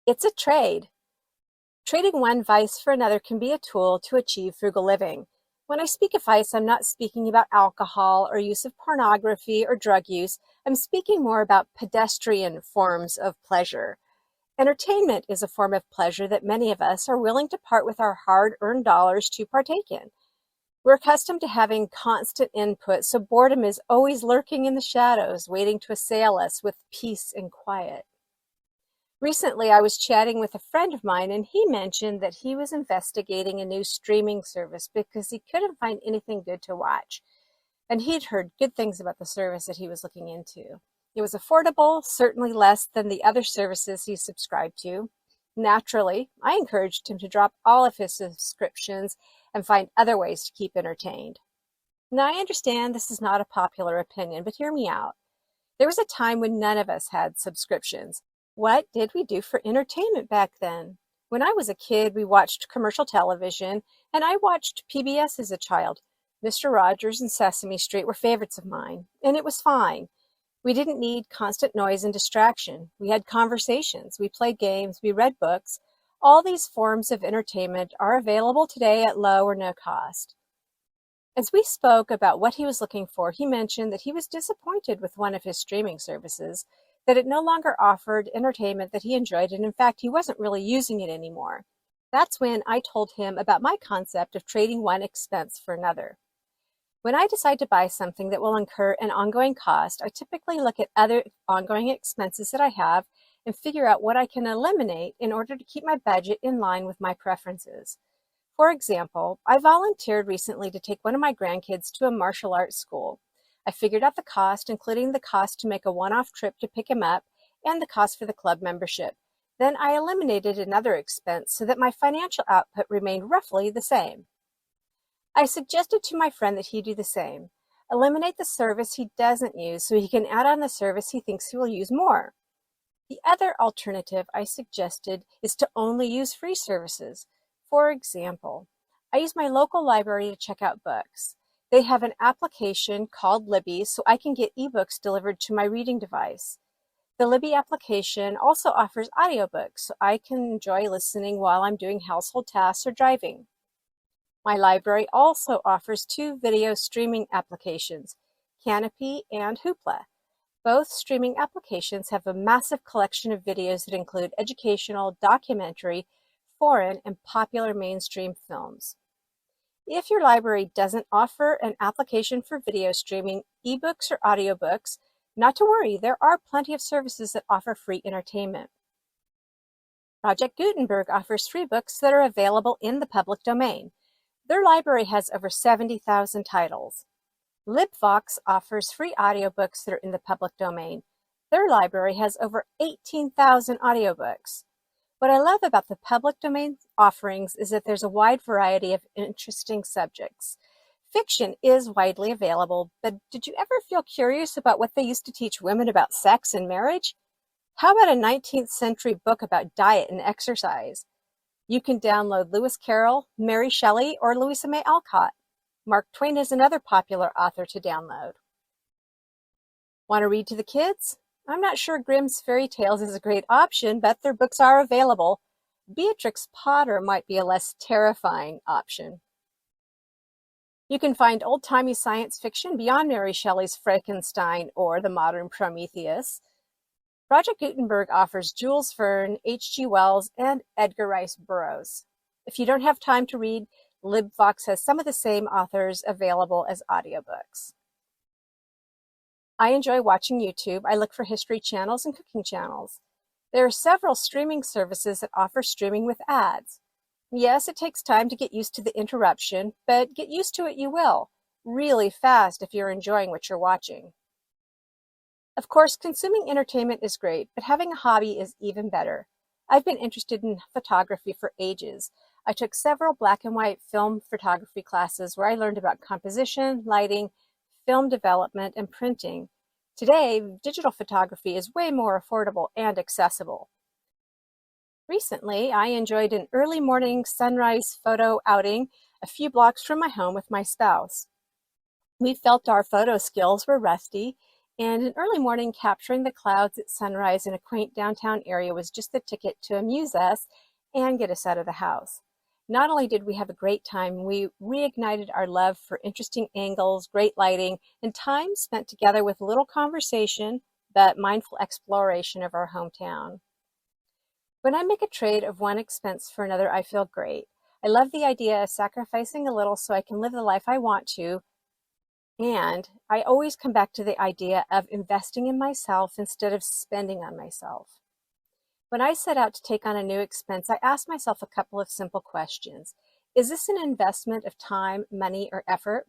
It's a trade. Trading one vice for another can be a tool to achieve frugal living. When I speak of vice, I'm not speaking about alcohol or use of pornography or drug use. I'm speaking more about pedestrian forms of pleasure. Entertainment is a form of pleasure that many of us are willing to part with our hard-earned dollars to partake in. We're accustomed to having constant input, so boredom is always lurking in the shadows, waiting to assail us with peace and quiet. Recently, I was chatting with a friend of mine, and he mentioned that he was investigating a new streaming service because he couldn't find anything good to watch. And he'd heard good things about the service that he was looking into. It was affordable, certainly less than the other services he subscribed to. Naturally, I encouraged him to drop all of his subscriptions and find other ways to keep entertained. Now, I understand this is not a popular opinion, but hear me out. There was a time when none of us had subscriptions. What did we do for entertainment back then? When I was a kid, we watched commercial television, and I watched PBS as a child. Mr. Rogers and Sesame Street were favorites of mine, and it was fine. We didn't need constant noise and distraction. We had conversations, we played games, we read books. All these forms of entertainment are available today at low or no cost. As we spoke about what he was looking for, he mentioned that he was disappointed with one of his streaming services, that it no longer offered entertainment that he enjoyed, and in fact, he wasn't really using it anymore. That's when I told him about my concept of trading one expense for another. When I decide to buy something that will incur an ongoing cost, I typically look at other ongoing expenses that I have and figure out what I can eliminate in order to keep my budget in line with my preferences. For example, I volunteered recently to take one of my grandkids to a martial arts school. I figured out the cost, including the cost to make a one-off trip to pick him up and the cost for the club membership. Then I eliminated another expense so that my financial output remained roughly the same. I suggested to my friend that he do the same. Eliminate the service he doesn't use so he can add on the service he thinks he will use more. The other alternative I suggested is to only use free services. For example, I use my local library to check out books. They have an application called Libby, so I can get ebooks delivered to my reading device. The Libby application also offers audiobooks, so I can enjoy listening while I'm doing household tasks or driving. My library also offers 2 video streaming applications, Canopy and Hoopla. Both streaming applications have a massive collection of videos that include educational, documentary, foreign, and popular mainstream films. If your library doesn't offer an application for video streaming, ebooks, or audiobooks, not to worry, there are plenty of services that offer free entertainment. Project Gutenberg offers free books that are available in the public domain. Their library has over 70,000 titles. LibVox offers free audiobooks that are in the public domain. Their library has over 18,000 audiobooks. What I love about the public domain offerings is that there's a wide variety of interesting subjects. Fiction is widely available, but did you ever feel curious about what they used to teach women about sex and marriage? How about a 19th century book about diet and exercise? You can download Lewis Carroll, Mary Shelley, or Louisa May Alcott. Mark Twain is another popular author to download. Want to read to the kids? I'm not sure Grimm's fairy tales is a great option, but their books are available. Beatrix Potter might be a less terrifying option. You can find old-timey science fiction beyond Mary Shelley's Frankenstein or the modern Prometheus. Project Gutenberg offers Jules Verne, H.G. Wells, and Edgar Rice Burroughs. If you don't have time to read, LibVox has some of the same authors available as audiobooks. I enjoy watching YouTube. I look for history channels and cooking channels. There are several streaming services that offer streaming with ads. Yes, it takes time to get used to the interruption, but get used to it you will, really fast if you're enjoying what you're watching. Of course, consuming entertainment is great, but having a hobby is even better. I've been interested in photography for ages. I took several black and white film photography classes where I learned about composition, lighting, film development, and printing. Today, digital photography is way more affordable and accessible. Recently, I enjoyed an early morning sunrise photo outing a few blocks from my home with my spouse. We felt our photo skills were rusty, And an early morning capturing the clouds at sunrise in a quaint downtown area was just the ticket to amuse us and get us out of the house. Not only did we have a great time, we reignited our love for interesting angles, great lighting, and time spent together with little conversation, but mindful exploration of our hometown. When I make a trade of one expense for another, I feel great. I love the idea of sacrificing a little so I can live the life I want to, and I always come back to the idea of investing in myself instead of spending on myself. When I set out to take on a new expense, I ask myself a couple of simple questions. Is this an investment of time, money, or effort?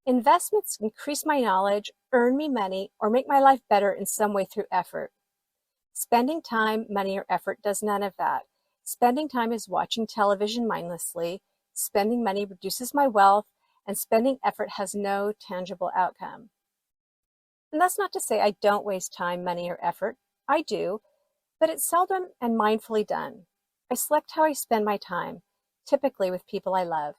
Investments increase my knowledge, earn me money, or make my life better in some way through effort. Spending time, money, or effort does none of that. Spending time is watching television mindlessly. Spending money reduces my wealth, and spending effort has no tangible outcome. And that's not to say I don't waste time, money, or effort. I do, but it's seldom and mindfully done. I select how I spend my time, typically with people I love.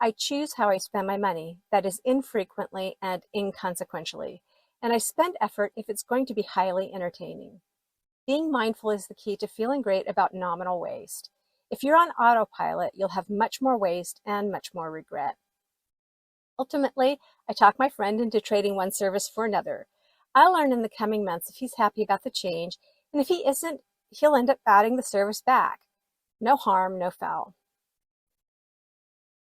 I choose how I spend my money, that is infrequently and inconsequentially, and I spend effort if it's going to be highly entertaining. Being mindful is the key to feeling great about nominal waste. If you're on autopilot, you'll have much more waste and much more regret. Ultimately, I talk my friend into trading one service for another. I'll learn in the coming months if he's happy about the change, and if he isn't, he'll end up adding the service back. No harm, no foul.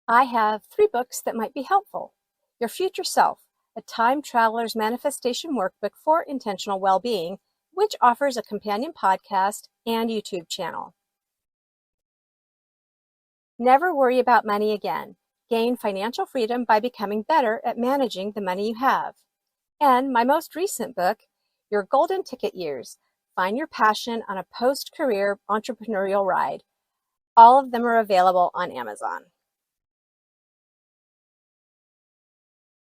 I have 3 books that might be helpful. Your Future Self, a time traveler's manifestation workbook for intentional well-being, which offers a companion podcast and YouTube channel. Never worry about money again. Gain financial freedom by becoming better at managing the money you have. And my most recent book, Your Golden Ticket Years, Find Your Passion on a Post-Career Entrepreneurial Ride. All of them are available on Amazon.